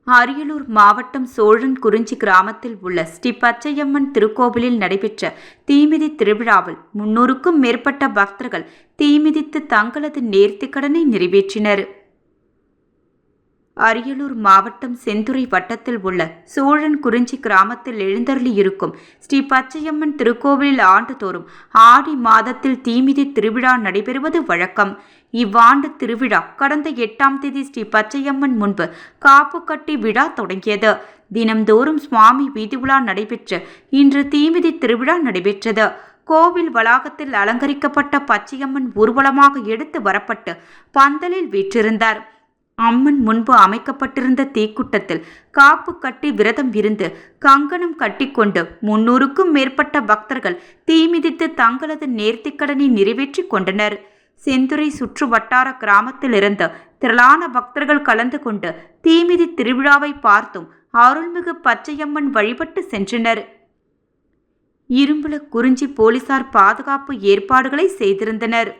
அரியலூர் மாவட்டம் சோழன்குறிச்சி கிராமத்தில் உள்ள ஸ்ரீ பச்சையம்மன் திருக்கோவிலில் நடைபெற்ற தீமிதி திருவிழாவில் 300க்கும் மேற்பட்ட பக்தர்கள் தீமிதித்து தங்களது நேர்த்திக்கடனை நிறைவேற்றினர். அரியலூர் மாவட்டம் செந்துறை வட்டத்தில் உள்ள சோழன்குறிச்சி கிராமத்தில் எழுந்தருளியிருக்கும் ஸ்ரீ பச்சையம்மன் திருக்கோவிலில் ஆண்டுதோறும் ஆடி மாதத்தில் தீமிதி திருவிழா நடைபெறுவது வழக்கம். இவ்வாண்டு திருவிழா கடந்த 8ஆம் தேதி ஸ்ரீ பச்சையம்மன் முன்பு காப்பு கட்டி விழா தொடங்கியது. தினம்தோறும் சுவாமி வீதியுலா நடைபெற்று இன்று தீமிதி திருவிழா நடைபெற்றது. கோவில் வளாகத்தில் அலங்கரிக்கப்பட்ட பச்சையம்மன் ஊர்வலமாக எடுத்து வரப்பட்டு பந்தலில் வீற்றிருந்தார். அம்மன் முன்பு அமைக்கப்பட்டிருந்த தீக்குட்டத்தில் காப்பு கட்டி விரதம் இருந்து கங்கணம் கட்டிக்கொண்டு 300க்கும் மேற்பட்ட பக்தர்கள் தீமிதித்து தங்களது நேர்த்திக்கடனை நிறைவேற்றி கொண்டனர். செந்துறை சுற்று வட்டார கிராமத்திலிருந்து திரளான பக்தர்கள் கலந்து கொண்டு தீமிதி திருவிழாவை பார்த்தும் அருள்மிகு பச்சையம்மன் வழிபட்டு சென்றனர். இரும்புல குறிஞ்சி போலீசார் பாதுகாப்பு ஏற்பாடுகளை செய்திருந்தனர்.